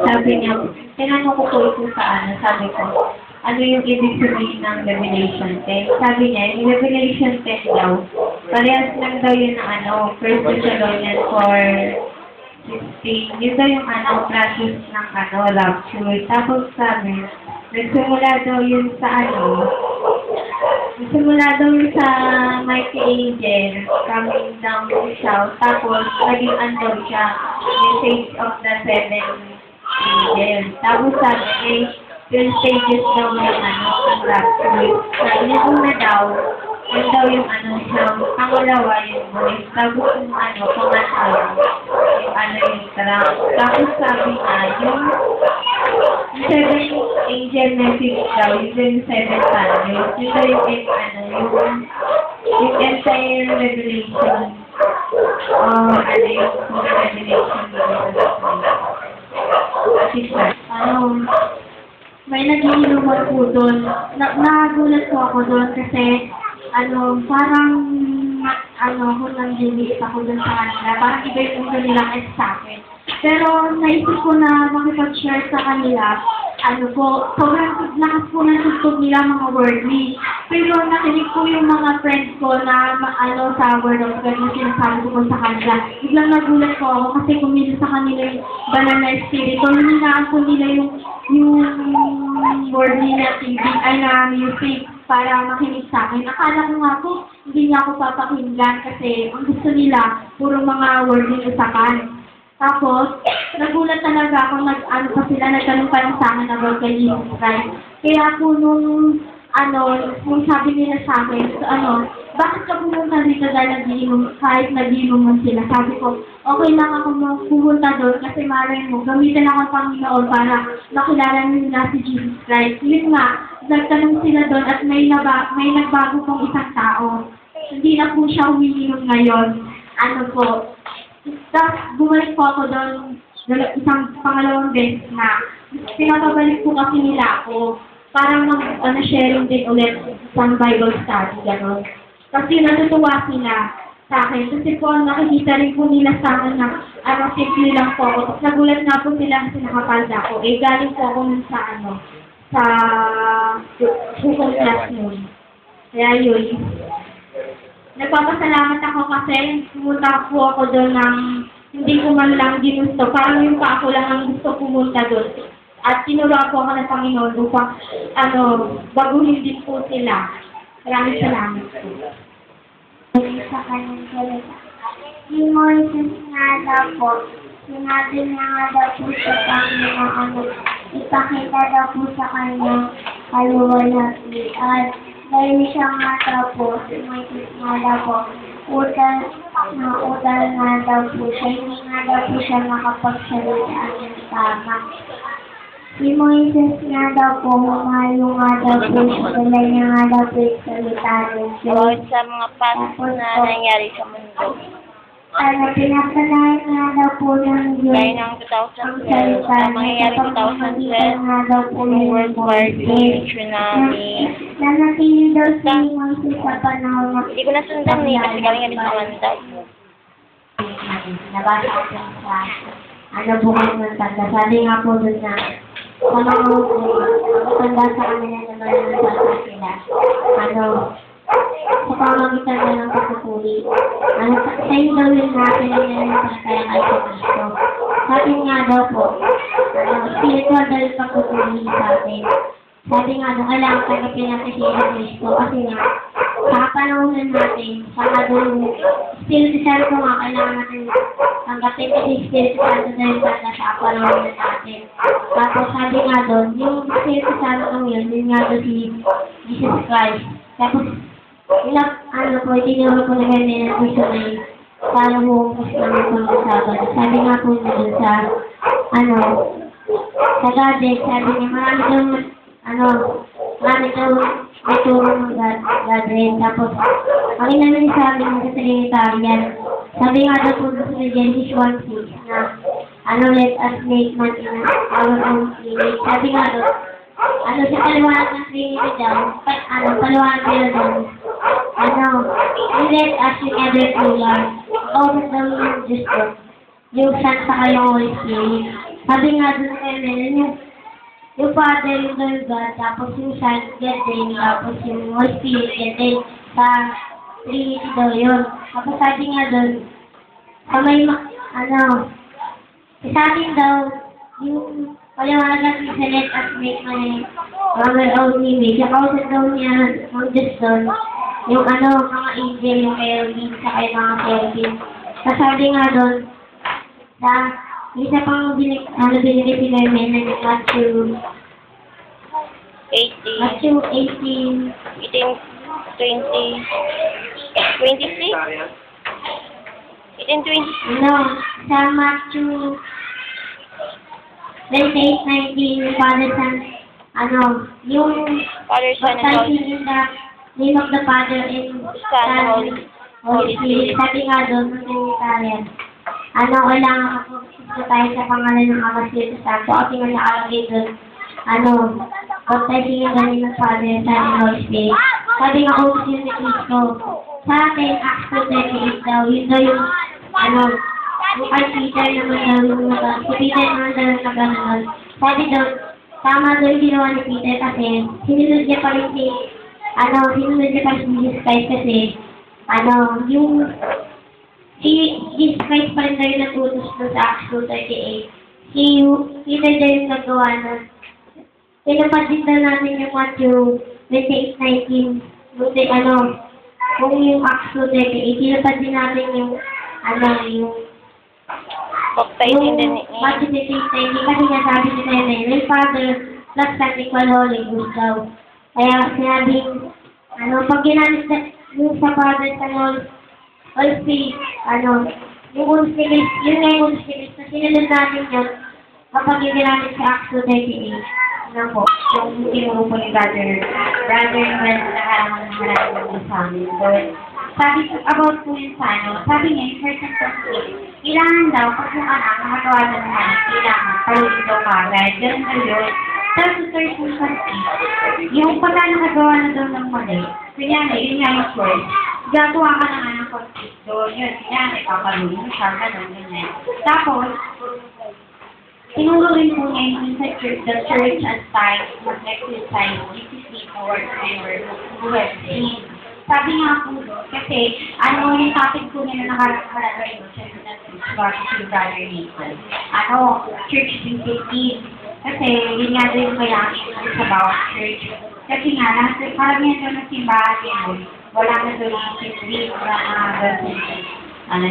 sabi niya, tinanong ko po ito sa ano, sabi ko, ano yung ibig sabihin ng Revelation 10? Sabi niya, yung Revelation 10 daw, parehas lang daw yun ng ano, 1 Thessalonians 4:16. Yun daw yung ano, process ng ano, rapture. Tapos sabi, nagsimula daw yun sa ano, nagsimula daw yun sa mighty angel coming down to south. Tapos, naging ano siya, message of the seven angels. Tapos sabi, yung stages daw ng ano, ang rapture. Sabi niya una daw, yun daw yung ano siyang, pangalawa yung voice. Tapos yung ano, pangatlo, yung ano yung trap. Tapos sabi nga, yung seven angel message daw, yun daw yung seven thunders. Yun daw yung ano, yung entire revelation. Ano yung revelation may nagiinuman po doon. Nagulat po ako doon kasi parang kung nang-release ako doon sa kanila. Parang iba yung mundo nilang ex sa akin. Pero naisip ko na makipag-share sa kanila, sobrang lakas po ng tugtog nila mga worldly. Pero nakinig po yung mga friends ko na sa Word of God na sinasabi ko po sa kanila. Biglang nagulat po ako kasi kumilos sa kanila yung banal na espiritu. Hininaan po nila yung worldly na TV, na music para makinig sa akin. Akala ko nga po, hindi niya ako papakinggan kasi ang gusto nila, puro mga worldly usapan. Tapos, nagulat talaga ako, nagtanong pa lang sa akin about kay Jesus Christ. Kaya po nung sabi nila sa akin, bakit ka pumunta dito dahil kahit nag-inom man sila? Sabi ko, okay lang ako pumunta doon kasi malay mo, gamitin ako ng Panginoon para makilala nila si Jesus Christ. Yun nga, nagtanong sila doon at may nagbago pong isang tao. Hindi na po siya umiinom ngayon. Tapos, bumalik po ako doon isang pangalawang beses na pinapabalik po kasi nila ako para sharing din ulit sa Bible study, gano'n. Kasi natutuwa sila sa akin. Kasi po, nakikita rin po nila sa akin na simple lang po ako. Tapos nagulat nga po sila kasi nakapalda ako. Galing po ako nun sa hukom class nun. Kaya yun. Nagpapasalamat ako kasi pumunta po ako doon ng hindi ko man lang ginusto. Parang yung pa ako lang ang gusto pumunta doon. At tinuro po ako ng Panginoon upang baguhin din po sila. Maraming salamat po. Sa kanyang salita. Si Moises nga daw po, sinabi niya nga daw po sa Panginoon, ipakita daw po sa kanyang kaluwalhatian. Dahil siya nga daw po, si Moises nga daw po, udal nga daw po siya, hindi nga daw po siya makapagsalita ng tama. Si Moises nga daw po, humayo nga daw po siya, dala niya nga daw po yung salita ng Diyos. About sa mga past na nangyari sa mundo. Pinapalain nga daw po ng Diyos Gaya ng 2012, ang mangyayari 2012, nga daw po yung World War II, tsunami. Nanatili daw si Moises sa panahon na Hindi ko nasundan kasi galing nga din sa Mandag. nabasa ko sa bukang ng tanda. Sabi nga po doon na tanda sa kanila naman ang nasa sila. Sa pamagitan na ng pagpupuli. Sa iyo daw yun natin ang nangyayari kay Kristo. Sabi nga daw po, spiritual dahil pagpupuli sa atin. Sabi nga daw, kailangan tanggapin natin si Kristo kasi nga, sa panahon natin, Espiritu Santo nga, kailangan natin tanggapin kasi Espiritu Santo dahil bata sa panahon natin. Tapos sabi nga doon, yung Espiritu Santo yun nga doon si Jesus Christ. Tapos, itinuro ko na ganyan ang gusto na yun. Para huwag namin po ng Sabado. Sabi nga po na doon sa Gadget, sabi niya, marami daw may turong ng Gadget. Tapos, ang inamin sa amin ng Trinitarian, sabi nga daw po sa Genesis 1:6 na, let us make man in our own image. Sabi nga daw, sa paliwanag ng Trinity daw, paliwanag nila daw, let us together to Lord, all the Diyos ko, yung Son sa kayong Holy Spirit. Sabi nga doon kay Melen, yung Father, yung God, tapos yung Son, God din, tapos yung Holy Spirit, God din, sa Trinity daw yun. Tapos sabi nga doon, sa may, sa atin daw, yung paliwanag ni Select at make my own image. Nakausap daw niya ng Diyos doon, yung mga angel, yung cherubim, sa kay mga cherubim. Sabi nga doon, isa pang binigay si Mermen na yung Matthew 18, 18, 20, 23? 18, 20. sa Matthew 28:19, yung Father, Son, yung Father, Son, and Holy baptizing in the name of the Father and Son, and Holy Spirit. Sabi nga doon, ng Trinitarian, kailangan mag-focus tayo sa pangalan ng Ama, Espiritu Santo. Kasi nga nakalagay doon, baptizing in the name of Father, Son, and Holy Spirit. Sabi nga, utos yun ni Cristo. Sa atin, Acts 2:38 daw, yun daw yung, yung kay Peter naman daw yung si Peter naman daw yung nagano'n. Sabi daw, tama daw yung ginawa ni Peter kasi sinunod niya pa rin sinunod niya pa rin si Jesus Christ kasi, yung si Jesus Christ pa rin daw yung natutos doon sa Acts 2:38. Si Peter daw yung nagawa na. Tinapad din daw natin yung Matthew 28:19. Buti kung yung Acts 2:38, tinapad din natin yung Baptizing the name. Matthew 28:19 kasi nga sabi ni Mary, yung Father plus Son equal Holy Ghost daw. Kaya sinabing, pag ginamit na yung sa Father, Son, Holy Spirit, yung Holy Spirit, yun nga yung Holy Spirit, na sinunod natin yun, kapag yung ginamit sa Acts 2:38, po, yung tinuro po ni Brother naman na haraman ng sa amin. Sabi about po yun sabi niya, yung certain conflict, kailangan daw, pag yung nakagawa na naman, kailangan, palutin daw kagad, ganun na yun. Tapos sa certain conflict, yung pagka nakagawa na daw ng mali, kunyari, yun nga yung choice, gagawa ka na ng conflict doon, yun, kunyari, papalutin siya, ganun. Tapos, tinuro rin po niya yung sa church, the church and time, mag-exercise, discipline, or whatever, sabi nga po doon, kasi yung topic po niya na nakalagay doon sa bakit si Brother Nathan. Church discipline. Kasi yun nga doon yung kailangan sa bawat church. Kasi nga, karamihan doon ng simbahan yun, wala na doon yung discipline, wala na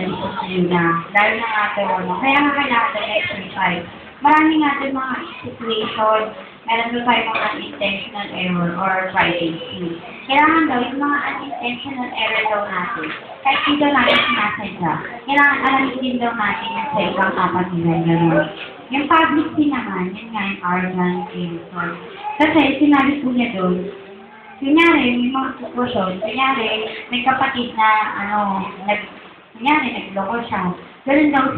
discipline na. Dahil na nga doon, kaya nga kailangan doon exercise. Marami nga doon mga situation, meron doon tayo mga unintentional error or privacy. Kailangan daw yung mga unintentional error daw natin. Kahit hindi daw natin sinasadya, kailangan alamin din daw natin yung sa ibang kapatiran gano'n. Yung public din naman, yun nga yung arrogant, innocent. Kasi sinabi po niya doon, kunyari, may mga sitwasyon, kunyari, may kapatid na, nagloko siya. Ganun daw,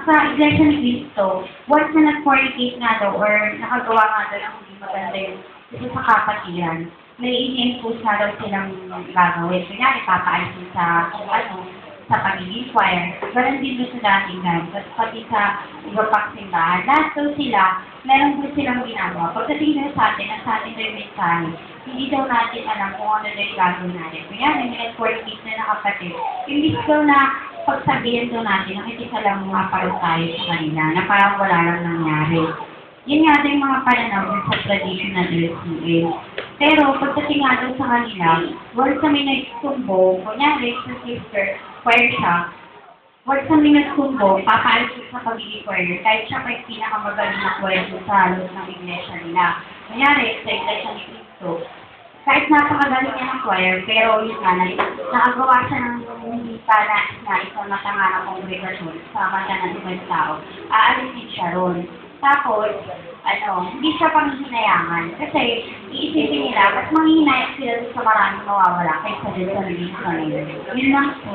sa Iglesia ni Cristo, once na nag-fornicate nga daw, or nakagawa nga daw ng hindi maganda yung isa sa kapatiran, may ini-impose nga daw silang gagawin. Kunyari, papaalisin sa pagiging choir. Ganun din doon sa dating guys. At pati sa iba pang simbahan. Lahat daw sila, meron po silang ginagawa. Pagdating daw sa atin, sa atin daw yung mensahe, hindi daw natin alam kung ano daw yung gagawin natin. Kunyari, may nag-fornicate na nakapatid. Imbis daw na pagsabihin daw natin, nakikita lang mga parang tayo sa kanila, na parang wala lang nangyari. Yun nga daw yung mga pananaw sa traditional LCA. Pero pagdating nga daw sa kanila, once na may nagsumbong, kunyari sa sister, choir siya, once na may nagsumbong, papaalis sa pagiging choir, kahit siya may pinakamagaling na choir sa loob ng iglesia nila. Kunyari, sa iglesia ni Cristo, kahit napakagaling niya ng choir, pero yun nga, nakagawa siya ng hindi pa na isang matanga na kongregasyon sa kanta ng ibang tao, aalisin siya ron. Tapos, hindi siya pang hinayangan. Kasi, iisipin nila, mas manghihinayang sila sa maraming mawawala kaysa din sa naging kanila. Yun lang po.